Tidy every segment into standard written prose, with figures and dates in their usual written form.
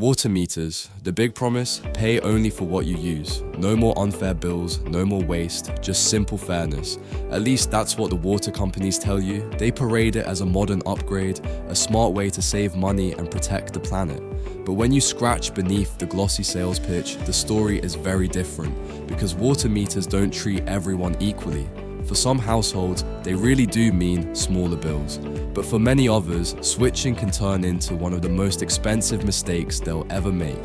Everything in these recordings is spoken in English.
Water meters. The big promise, pay only for what you use. No more unfair bills, no more waste, just simple fairness. At least that's what the water companies tell you. They parade it as a modern upgrade, a smart way to save money and protect the planet. But when you scratch beneath the glossy sales pitch, the story is very different, because water meters don't treat everyone equally. For some households, they really do mean smaller bills. But for many others, switching can turn into one of the most expensive mistakes they'll ever make.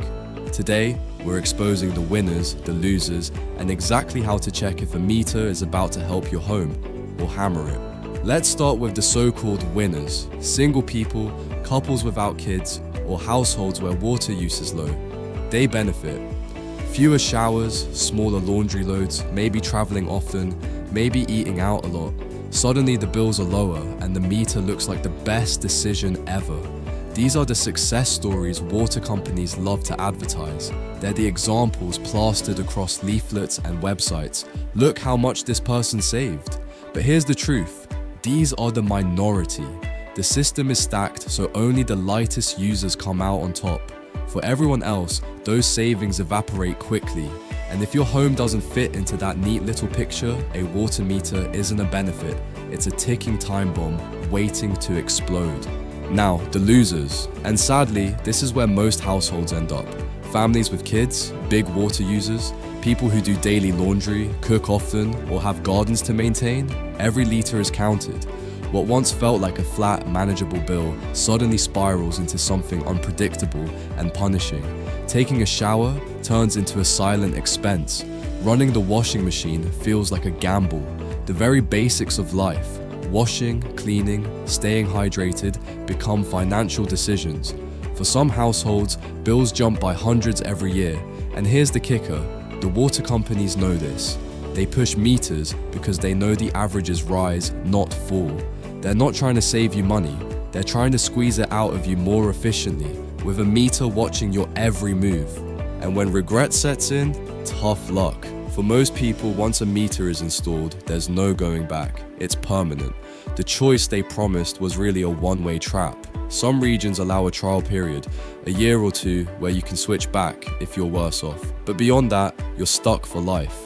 Today, we're exposing the winners, the losers, and exactly how to check if a meter is about to help your home or hammer it. Let's start with the so-called winners: single people, couples without kids, or households where water use is low. They benefit. Fewer showers, smaller laundry loads, maybe traveling often, maybe eating out a lot. Suddenly the bills are lower and the meter looks like the best decision ever. These are the success stories water companies love to advertise. They're the examples plastered across leaflets and websites. Look how much this person saved. But here's the truth. These are the minority. The system is stacked so only the lightest users come out on top. For everyone else, those savings evaporate quickly. And if your home doesn't fit into that neat little picture, a water meter isn't a benefit. It's a ticking time bomb waiting to explode. Now, the losers. And sadly, this is where most households end up. Families with kids, big water users, people who do daily laundry, cook often, or have gardens to maintain. Every liter is counted. What once felt like a flat, manageable bill suddenly spirals into something unpredictable and punishing. Taking a shower turns into a silent expense. Running the washing machine feels like a gamble. The very basics of life, washing, cleaning, staying hydrated, become financial decisions. For some households, bills jump by hundreds every year. And here's the kicker, the water companies know this. They push meters because they know the averages rise, not fall. They're not trying to save you money, they're trying to squeeze it out of you more efficiently, with a meter watching your every move. And when regret sets in, tough luck. For most people, once a meter is installed, there's no going back. It's permanent. The choice they promised was really a one-way trap. Some regions allow a trial period, a year or two, where you can switch back if you're worse off. But beyond that, you're stuck for life.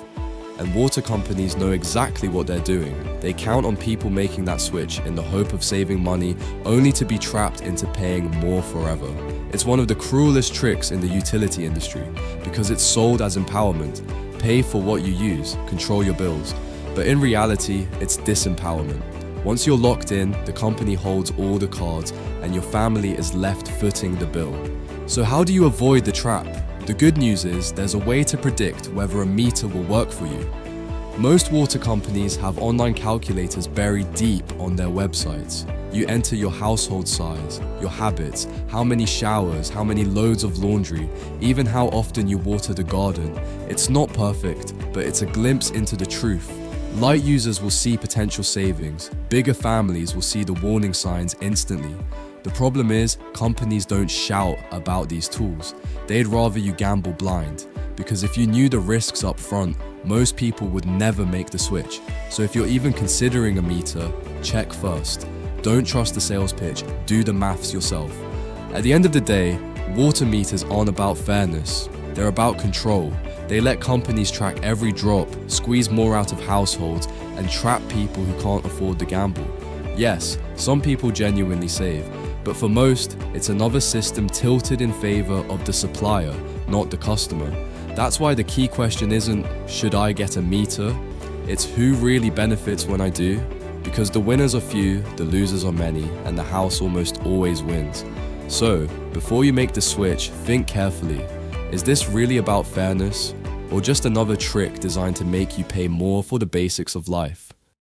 And water companies know exactly what they're doing. They count on people making that switch in the hope of saving money, only to be trapped into paying more forever. It's one of the cruelest tricks in the utility industry, because it's sold as empowerment. Pay for what you use, control your bills. But in reality, it's disempowerment. Once you're locked in, the company holds all the cards, and your family is left footing the bill. So how do you avoid the trap? The good news is there's a way to predict whether a meter will work for you. Most water companies have online calculators buried deep on their websites. You enter your household size, your habits, how many showers, how many loads of laundry, even how often you water the garden. It's not perfect, but it's a glimpse into the truth. Light users will see potential savings. Bigger families will see the warning signs instantly. The problem is, companies don't shout about these tools. They'd rather you gamble blind, because if you knew the risks up front, most people would never make the switch. So if you're even considering a meter, check first. Don't trust the sales pitch, do the maths yourself. At the end of the day, water meters aren't about fairness. They're about control. They let companies track every drop, squeeze more out of households, and trap people who can't afford the gamble. Yes, some people genuinely save, but for most, it's another system tilted in favor of the supplier, not the customer. That's why the key question isn't, should I get a meter? It's who really benefits when I do? Because the winners are few, the losers are many, and the house almost always wins. So, before you make the switch, think carefully. Is this really about fairness? Or just another trick designed to make you pay more for the basics of life?